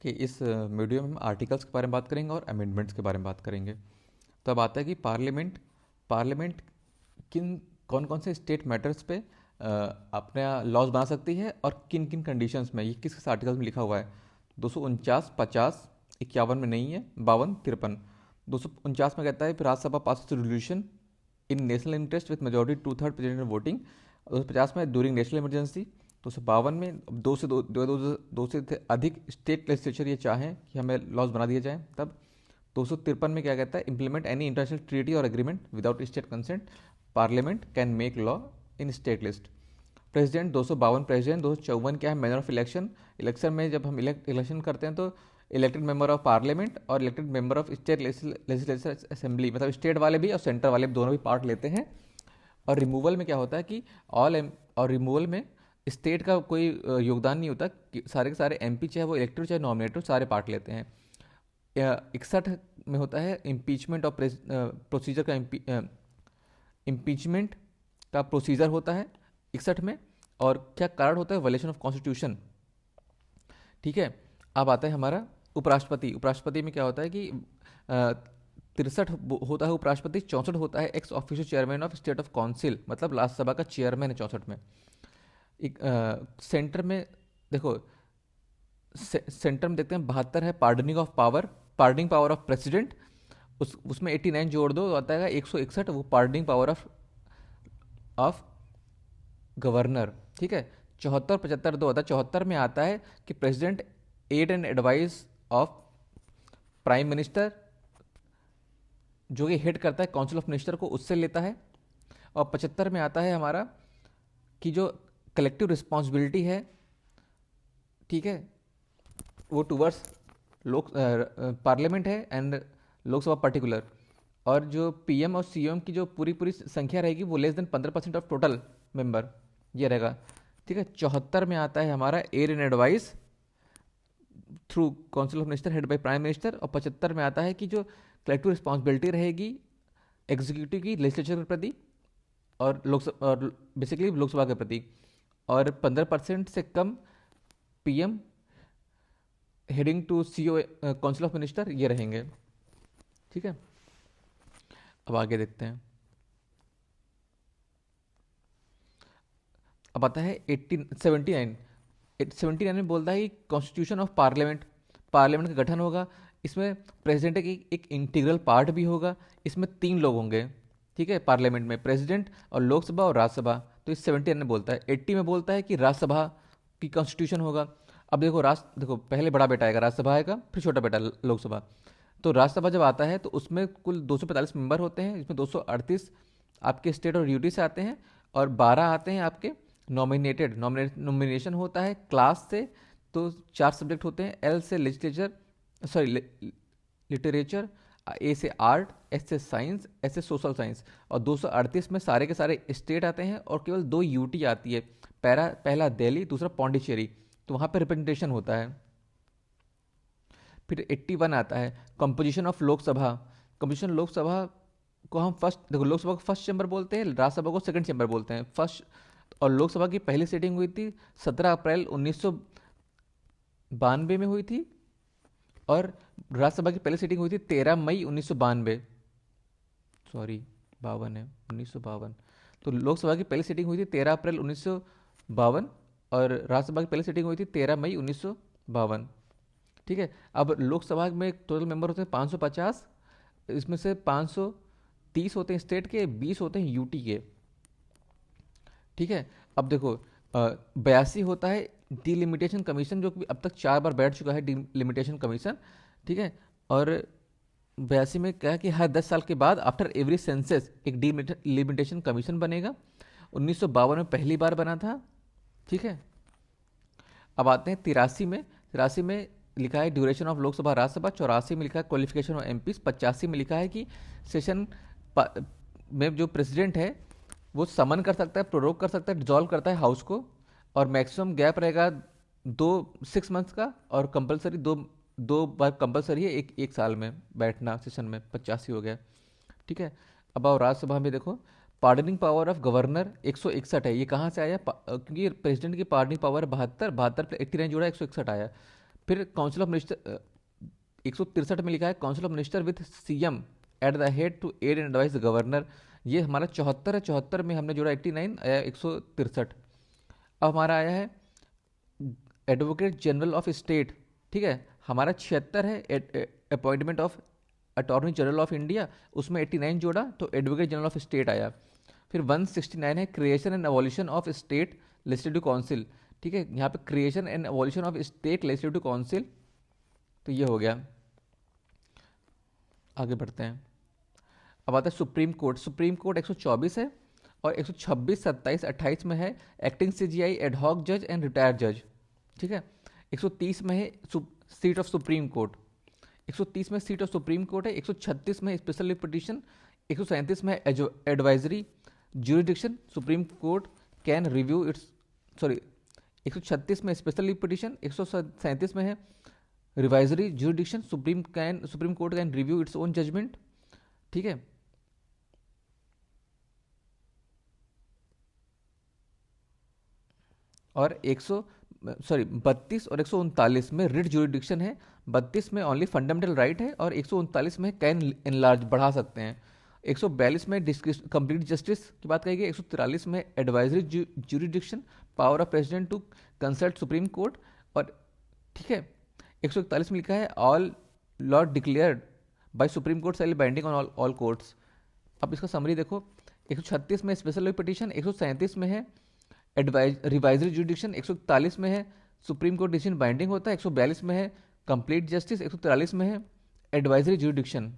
कि इस वीडियो में हम आर्टिकल्स के बारे में बात करेंगे और अमेंडमेंट्स के बारे में बात करेंगे। तो अब आता है कि पार्लियामेंट किन कौन कौन से स्टेट मैटर्स पे अपने लॉज बना सकती है और किन किन कंडीशंस में, ये किस किस आर्टिकल्स में लिखा हुआ है। 249, 50, 51 में नहीं है, 52, 53। 249 में कहता है फिर Rajya Sabha pass resolution in national interest with majority two third president voting. 250 में ड्यूरिंग नेशनल इमरजेंसी। 252 में दो से अधिक स्टेट लेजिस्लेचर ये चाहें कि हमें लॉज बना दिए जाएं तब। 253 में क्या कहता है, इम्प्लीमेंट एनी इंटरनेशनल ट्रीटी और agreement without state consent, parliament can make law in state list. President 252 president. 254 क्या है, मैनर ऑफ इलेक्शन। इलेक्शन में जब हम इलेक्शन करते हैं तो इलेक्टेड मेंबर ऑफ पार्लियामेंट और elected member of state legislature assembly, मतलब स्टेट वाले भी और सेंटर वाले भी दोनों भी पार्ट लेते हैं। और रिमूवल में क्या होता है कि और रिमूवल में स्टेट का कोई योगदान नहीं होता कि सारे के सारे एमपी, चाहे वो इलेक्टेड चाहे नॉमिनेटेड, सारे पार्ट लेते हैं। 61 में होता है इम्पीचमेंट ऑफ प्रोसीजर का, इम्पीचमेंट का प्रोसीजर होता है 61 में। और क्या कारण होता है, वायलेशन ऑफ कॉन्स्टिट्यूशन। ठीक है। अब आता है हमारा उपराष्ट्रपति। उपराष्ट्रपति में क्या होता है कि 63 होता है उपराष्ट्रपति। 64 होता है x official chairman of state of council, मतलब राज्यसभा का चेयरमैन है 64 में। एक सेंटर में देखो, सेंटर में देखते हैं 72 है पार्डनिंग पावर ऑफ प्रेसिडेंट। उसमें 89 जोड़ दो तो आता है 161, वो पार्डनिंग पावर ऑफ गवर्नर। ठीक है। 74, 75 दो होता है। 74 में आता है कि president aid and advice of prime minister, जो कि हेड करता है काउंसिल ऑफ मिनिस्टर को, उससे लेता है। और 75 में आता है हमारा कि जो कलेक्टिव रिस्पॉन्सिबिलिटी है, ठीक है, वो टूवर्ड्स लोक पार्लियामेंट है एंड लोकसभा पर्टिकुलर। और जो पीएम और सीएम की जो पूरी पूरी संख्या रहेगी वो less than 15% of total member, ये रहेगा। ठीक है। 74 में आता है हमारा aid and advice through council of minister head by prime minister. और 75 में आता है कि जो कलेक्टिव रिस्पॉन्सिबिलिटी रहेगी एग्जीक्यूटिव की लेजिस्लेचर के प्रति और लोकसभा और बेसिकली लोकसभा के प्रति। और 15% से कम PM heading to CO council of minister, ये रहेंगे। ठीक है। अब आगे देखते हैं। अब आता है 79। 79 में बोलता है कि कॉन्स्टिट्यूशन ऑफ पार्लियामेंट, पार्लियामेंट का गठन होगा। इसमें प्रेसिडेंट की एक इंटीग्रल पार्ट भी होगा। इसमें 3 लोग होंगे, ठीक है, पार्लियामेंट में प्रेसिडेंट और लोकसभा और राज्यसभा। तो इस 79 में बोलता है। 80 में बोलता है कि राज्यसभा की कॉन्स्टिट्यूशन होगा। अब देखो पहले बड़ा बेटा आएगा राज्यसभा आएगा, फिर छोटा बेटा लोकसभा। तो राज्यसभा जब आता है तो उसमें कुल 245 मेंबर होते हैं। इसमें 238 आपके स्टेट और यूटी से आते हैं और 12 आते हैं आपके नॉमिनेशन होता है क्लास से। तो 4 सब्जेक्ट होते हैं, एल से लिटरेचर, ए से आर्ट, एस से साइंस, एस से सोशल साइंस। और 238 में सारे के सारे स्टेट आते हैं और केवल 2 यूटी आती है। पहला दिल्ली, दूसरा पौंडीचेरी, तो वहाँ पे रिप्रेजेंटेशन होता है। फिर 81 आता है composition of Lok Sabha. Composition Lok Sabha को हम देखो लोकसभा को फर्स्ट चैम्बर बोलते हैं, राज्यसभा को सेकंड चैम्बर बोलते हैं। फर्स्ट और लोकसभा की पहली सीटिंग हुई थी 17 अप्रैल 1992 में हुई थी। और राज्यसभा की पहली सीटिंग हुई थी 13 मई 1992, सॉरी 52 है, 1952। तो लोकसभा की पहली सीटिंग हुई थी 13 अप्रैल 1952 और राज्यसभा की पहली सीटिंग हुई थी 13 मई 1952। ठीक है। अब लोकसभा में टोटल मेंबर होते हैं 550। इसमें से 530 होते हैं स्टेट के, 20 होते हैं यूटी के। ठीक है। अब देखो 82 होता है डिलिमिटेशन कमीशन, जो कि अब तक 4 बार बैठ चुका है डिलिमिटेशन कमीशन। ठीक है। और 82 में क्या है कि हर 10 साल के बाद आफ्टर एवरी सेंसस एक डिलिमिटेशन कमीशन बनेगा। 1952 में पहली बार बना था। ठीक है। अब आते हैं 83 में। 83 में लिखा है ड्यूरेशन ऑफ लोकसभा राज्यसभा। 84 में लिखा है क्वालिफिकेशन ऑफ एमपीज। 85 में लिखा है कि सेशन में जो प्रेसिडेंट है वो समन कर सकता है, प्रोरोग कर सकता है, डिजॉल्व करता है हाउस को। और मैक्सिमम गैप रहेगा 6 मंथ्स का। और कंपलसरी दो बार कंपलसरी है एक साल में बैठना सेशन में। 85 हो गया। ठीक है। अब आओ राज्यसभा में देखो पार्डनिंग पावर ऑफ गवर्नर 161 है। ये कहाँ से आया? क्योंकि प्रेसिडेंट की पार्डनिंग पावर 72 पे 89 जोड़ा 161 आया। फिर काउंसिल ऑफ मिनिस्टर 163 में लिखा है council of minister with CM at the head to aid and advice the governor. ये हमारा 74 है, 74 में हमने जोड़ा 89, आया 163। अब हमारा आया है एडवोकेट जनरल ऑफ स्टेट, ठीक है, हमारा 76 है appointment of attorney general of India, उसमें 89 जोड़ा तो एडवोकेट जनरल ऑफ स्टेट आया। फिर 169 है creation and evolution of state legislative council, ठीक है, यहाँ पे creation and evolution of state legislative council, तो ये हो गया। आगे बढ़ते हैं। अब आता है सुप्रीम कोर्ट। सुप्रीम कोर्ट 124 है और 126, 27, 28 में है एक्टिंग सीजीआई, एडहॉक जज एंड रिटायर्ड जज, ठीक है। 130 में है सीट ऑफ सुप्रीम कोर्ट, 130 में सीट ऑफ सुप्रीम कोर्ट है। 136 में स्पेशल पिटीशन, 137 में advisory jurisdiction, supreme court can review its, sorry 136 में स्पेशल पिटीशन, 137 में है revisory jurisdiction, supreme court can review its own judgement, ठीक है। और 32 और 139 में रिट ज्यूरिडिक्शन है। 32 में ओनली फंडामेंटल राइट है और 139 में कैन इनलार्ज बढ़ा सकते हैं। 142 में कंप्लीट जस्टिस की बात कही गई। 143 में advisory jurisdiction, power of president to consult supreme court, और ठीक है 141 में लिखा है all law declared by supreme court shall be binding on all courts. अब इसका समरी देखो, 136 में स्पेशल पिटीशन, 137 में है रिवाइजरी जुडिक्शन, 141 में है सुप्रीम कोर्ट डिसीजन बाइंडिंग होता है, 142 में है कंप्लीट जस्टिस, 143 में है एडवाइजरी जुडिक्शन,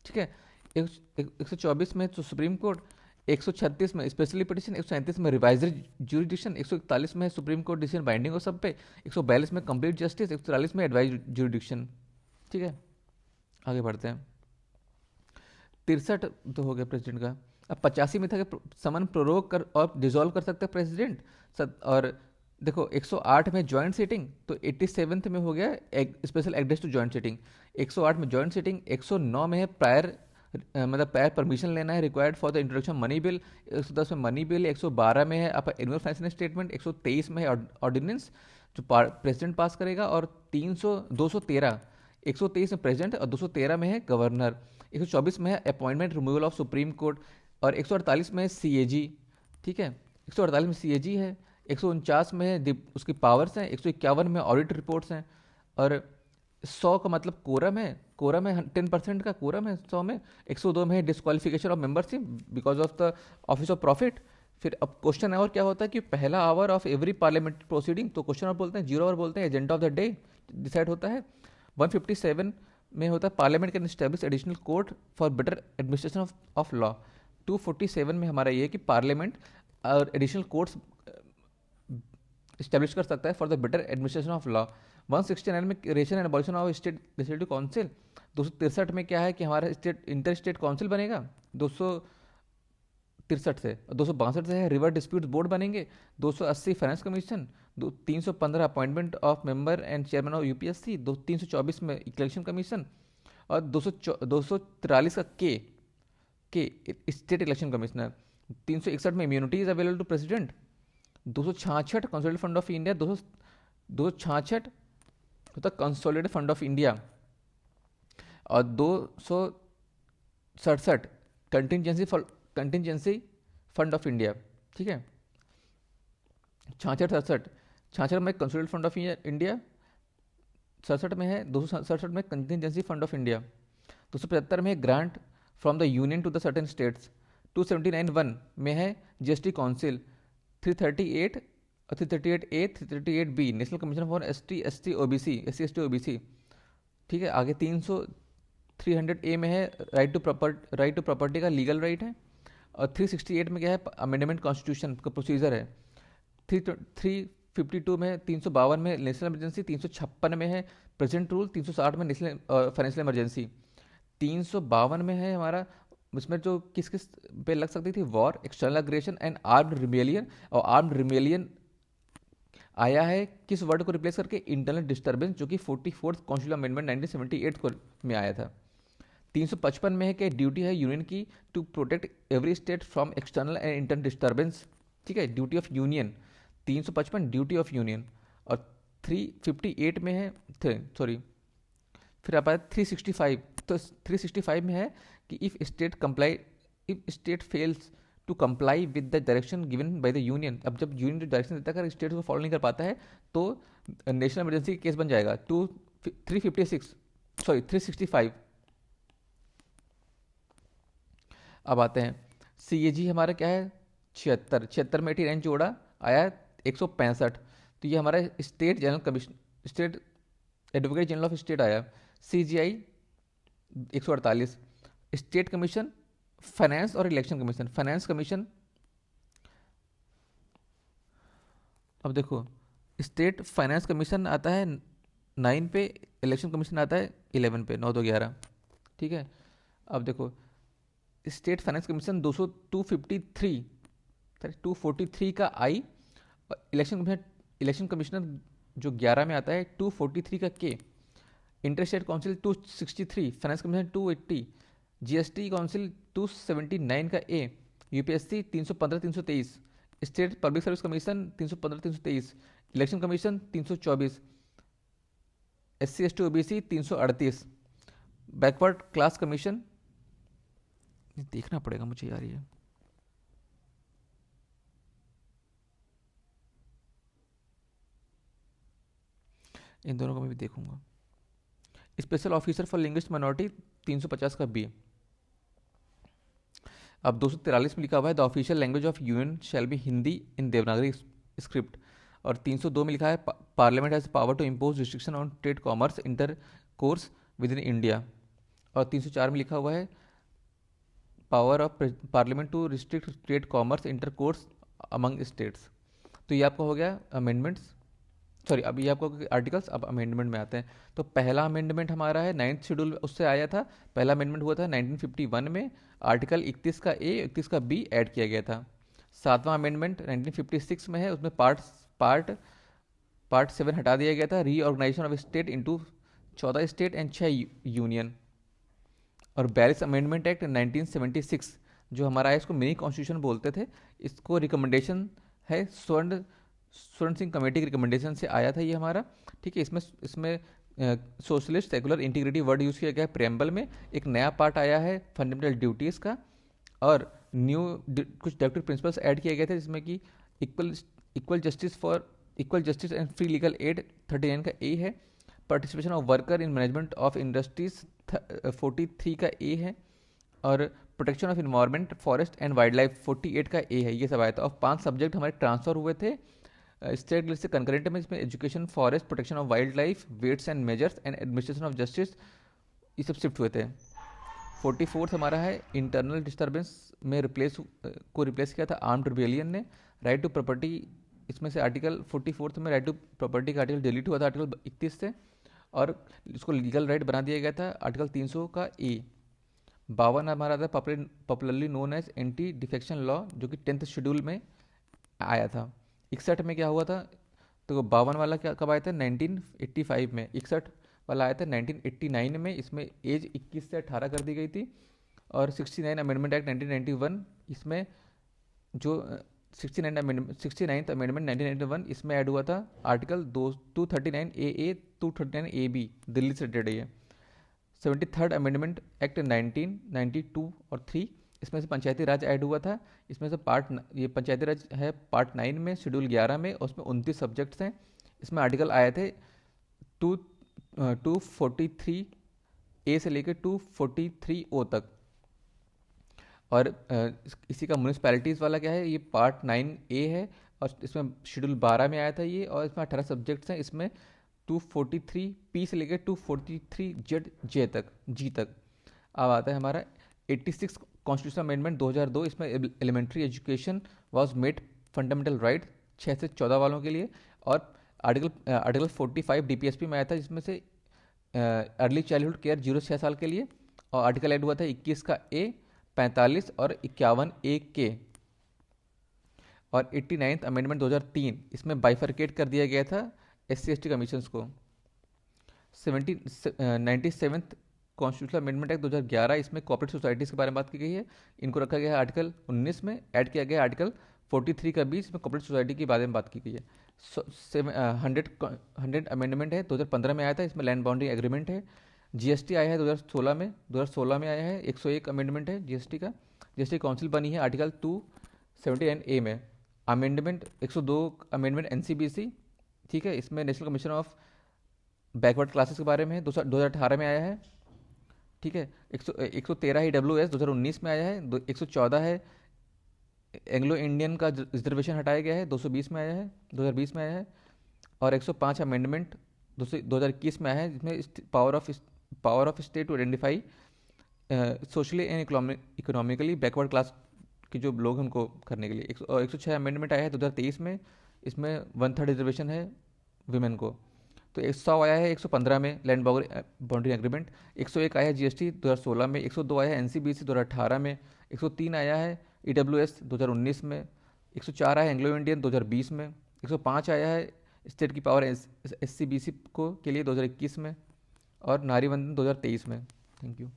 ठीक है। 124 में तो सुप्रीम कोर्ट, 136 में स्पेशली पिटीशन, 137 में रिवाइजरी जुडिक्शन, 141 में है सुप्रीम कोर्ट डिसीजन बाइंडिंग हो सब पे, 142 में कंप्लीट जस्टिस, 143 में एडवाइजरी जुडिक्शन, ठीक है। आगे बढ़ते हैं। 63 तो हो गया प्रेसिडेंट का। अब 85 में था कि समन प्रोरोग कर और डिसॉल्व कर सकते हैं प्रेसिडेंट। और देखो 108 में ज्वाइंट सीटिंग, तो 87 में हो गया special address to joint sitting. 108 में ज्वाइंट सीटिंग, 109 में है प्रायर मतलब प्रायर परमिशन लेना है required for the introduction money bill, 110 में मनी बिल, 112 में है आपका एनुअल फाइनेंशियल स्टेटमेंट, 123 में है ऑर्डिनेंस जो प्रेसिडेंट पास करेगा, और 213 123 में प्रेसिडेंट और 213 में है गवर्नर, 124 में है appointment removal of supreme court, और 148 में है सीएजी, ठीक है, 148 में सीएजी है, 149 में है उसकी पावर्स हैं, 151 में ऑडिट रिपोर्ट्स हैं, और 100 का मतलब कोरम है, 10% का कोरम है 100 में। 102 में है disqualification of membership because of the office of profit. फिर अब क्वेश्चन आवर क्या होता है कि पहला hour of every parliamentary proceeding, तो क्वेश्चन आवर बोलते हैं, 0 आवर बोलते हैं, agenda of the day decide होता है। 157 में होता है parliament can establish additional court for better administration of law. 247 में हमारा ये कि पार्लियामेंट और एडिशनल कोर्ट्स इस्टेब्लिश कर सकता है for the better administration of law. 169 में creation and abolition of state legislative council. 263 में क्या है कि हमारा स्टेट इंटर स्टेट काउंसिल बनेगा 263 से, 262 से है रिवर डिस्प्यूट बोर्ड बनेंगे, 280 finance commission, 315 appointment of member and chairman of UPSC, 324 में इलेक्शन कमीशन, और 243 का के स्टेट इलेक्शन कमिश्नर, 361 में immunity is available to president, 266 consolidated fund of India, 266 होता कंसोलिडेटेड फंड ऑफ इंडिया, और 267 कंटिजेंसी फंड ऑफ इंडिया, ठीक है। 66 में कंसोलिडेटेड फंड ऑफ इंडिया, 67 में है 267 में कंटिजेंसी फंड ऑफ इंडिया, 275 में grant from the union to the certain states, 279(1) में है जीएसटी काउंसिल, 338 और 338A 338B national commission for ST OBC SC ST OBC, ठीक है। आगे 300A में है राइट टू प्रॉपर्टी का लीगल राइट है, और 368 में क्या है अमेंडमेंट कॉन्स्टिट्यूशन का प्रोसीजर है, 352 में 352 में नेशनल इमरजेंसी, 356 में है प्रेसिडेंट रूल, 360 में नेशनल फाइनेंशियल इमरजेंसी, 352 में है हमारा इसमें जो किस किस पे लग सकती थी war, external aggression and armed rebellion, और आर्म्ड रिबेलियन आया है किस वर्ड को रिप्लेस करके, इंटरनल डिस्टर्बेंस, जो कि 44th कॉन्स्टिट्यूशन अमेंडमेंट 1978 को में आया था। 355 में है कि ड्यूटी है यूनियन की to protect every state from external and internal disturbance, ठीक है, duty of union, 355 duty of union. और 358 में है, सॉरी, फिर आप आए 365। तो 365 में है कि if state fails to comply with the direction given by the union. अब जब यूनियन जो डायरेक्शन देता है अगर स्टेट को फॉलो नहीं कर पाता है तो नेशनल इमरजेंसी केस बन जाएगा। 356, सॉरी 365। अब आते हैं CAG हमारा क्या है 76, 76 में 89 जोड़ा आया 165। तो ये हमारा state general commission, state advocate general of state आया। CGI 148। स्टेट कमीशन फाइनेंस और इलेक्शन कमीशन, फाइनेंस कमीशन, अब देखो स्टेट फाइनेंस कमीशन आता है 9 पे, इलेक्शन कमीशन आता है 11 पे, 9 2 11, ठीक है। अब देखो स्टेट फाइनेंस कमीशन 253, 243 का आई, और इलेक्शन कमिश्नर जो 11 में आता है 243 का के। Inter state council 263, finance commission 280, GST council 279 का ए, UPSC 315 323, state public service commission 315 323, election commission 324, SC ST OBC 338, backward class commission, देखना पड़ेगा मुझे यार ये, इन दोनों को मैं भी देखूंगा। Special officer for linguist minority 350 का बी। अब 243 में लिखा हुआ है the official language of union shall be Hindi in Devanagari script. और 302 में लिखा है parliament has power to impose restriction on trade commerce intercourse within India. और 304 में लिखा हुआ है power of parliament to restrict trade commerce intercourse among states. तो ये आपका हो गया अमेंडमेंट्स, सॉरी अभी आपको आर्टिकल्स। अब अमेंडमेंट में आते हैं। तो पहला अमेंडमेंट हमारा है 9th शेड्यूल उससे आया था। पहला अमेंडमेंट हुआ था 1951 में, आर्टिकल 31 का ए 31 का बी ऐड किया गया था। सातवां अमेंडमेंट 1956 में है, उसमें पार्ट पार्ट 7 हटा दिया गया था, reorganisation of state into 14 state and 6 union. और 42 अमेंडमेंट एक्ट 1976 जो हमारा है इसको मिनी कॉन्स्टिट्यूशन बोलते थे। इसको रिकमेंडेशन है स्वर्ण सिंह कमेटी की रिकमेंडेशन से आया था ये हमारा, ठीक है। इसमें इसमें socialist secular integrity word use किया गया है प्रेम्बल में। एक नया पार्ट आया है फंडामेंटल ड्यूटीज़ का, और न्यू कुछ डायरेक्टिव प्रिंसिपल्स ऐड किए गए थे जिसमें कि equal justice and free legal aid 39 का ए है। Participation of worker in management of industries 43 का ए है। और protection of environment forest and wild life 48 का ए है। ये सब आया था। और 5 सब्जेक्ट हमारे ट्रांसफर हुए थे स्टेट लिस्ट से कंकरेंट में, इसमें education, forest, protection of wildlife, weights and measures and administration of justice, ये सब शिफ्ट हुए थे। 44th हमारा है इंटरनल डिस्टर्बेंस में रिप्लेस किया था आर्म्ड रिबेलियन ने। राइट टू प्रॉपर्टी, इसमें से आर्टिकल 44th में राइट टू प्रॉपर्टी का आर्टिकल डिलीट हुआ था आर्टिकल 31 से, और इसको लीगल राइट बना दिया गया था आर्टिकल 300 का ए। 52 हमारा था popularly known as anti defection law, जो कि 10th शेड्यूल में आया था। 61 में क्या हुआ था, तो 52 वाला क्या कब आया था 1985 में। 61 वाला आया था 1989 में, इसमें एज 21 से 18 कर दी गई थी। और 69 अमेंडमेंट एक्ट 1991, इसमें जो 69th अमेंडमेंट 1991 इसमें ऐड हुआ था आर्टिकल 239 AA 239 AB, दिल्ली से रिलेटेड है। 73rd अमेंडमेंट एक्ट 1992 और 3, इसमें से पंचायती राज ऐड हुआ था। इसमें से ये पंचायती राज है पार्ट 9 में शेड्यूल 11 में, और उसमें 29 सब्जेक्ट्स हैं। इसमें आर्टिकल आए थे 243 ए से लेकर 243 ओ तक। और इसी का म्यूनिसपैलिटीज़ वाला क्या है, ये पार्ट 9 ए है, और इसमें शेड्यूल 12 में आया था ये, और इसमें 18 सब्जेक्ट्स हैं। इसमें 243 पी से लेकर 243 जे तक, जी तक। अब आता है हमारा 86 कॉन्स्टिट्यूशन अमेंडमेंट 2002, इसमें elementary education was made fundamental right 6 से 14 वालों के लिए। और आर्टिकल 45 DPSP में आया था, जिसमें से अर्ली चाइल्डहुड केयर 0 से 6 साल के लिए। और आर्टिकल ऐड हुआ था 21 का ए, 45 और 51 ए के। और 89th अमेंडमेंट 2003, इसमें बाइफरकेट कर दिया गया था SC ST कमीशंस को। 97th कॉन्स्टिट्यूशनल अमेंडमेंट एक्ट 2011, इसमें कॉर्पोरेट सोसाइटीज़ के बारे में बात की गई है। इनको रखा गया है आर्टिकल 19 में, ऐड किया गया आर्टिकल 43 का 20 में कॉर्पोरेट सोसाइटी के बारे में बात की गई है। 100 अमेंडमेंट है, 2015 में आया था, इसमें लैंड बाउंड्री एग्रीमेंट है। जीएसटी आया है 2016 में आया है, 101 अमेंडमेंट है जीएसटी का। जीएसटी काउंसिल बनी है आर्टिकल 279A में। अमेंडमेंट 102 अमेंडमेंट एनसीबीसी, ठीक है, इसमें national commission of backward classes के बारे में है, 2018 में आया है, ठीक है। 113 EWS 2019 में आया है। 114 है एंग्लो इंडियन का रिजर्वेशन हटाया गया है, 220 में आया है, 2020 में आया है। और 105 अमेंडमेंट 2021 में आया है, जिसमें power of state to identify socially and economically backward class के जो लोग हैं उनको करने के लिए। 106 अमेंडमेंट आया है 2023 में, इसमें 1/3 रिजर्वेशन है विमेन को। तो 100 आया है 115 में लैंड बाउंड्री एग्रीमेंट। 101 आया है जीएसटी 2016 में। 102 आया है एनसीबीसी 2018 में। 103 आया है ईडब्ल्यूएस 2019 में। 104 आया है एंग्लो इंडियन 2020 में। 105 आया है स्टेट की पावर एससीबीसी को के लिए 2021 में। और नारी वंदन 2023 में। Thank you.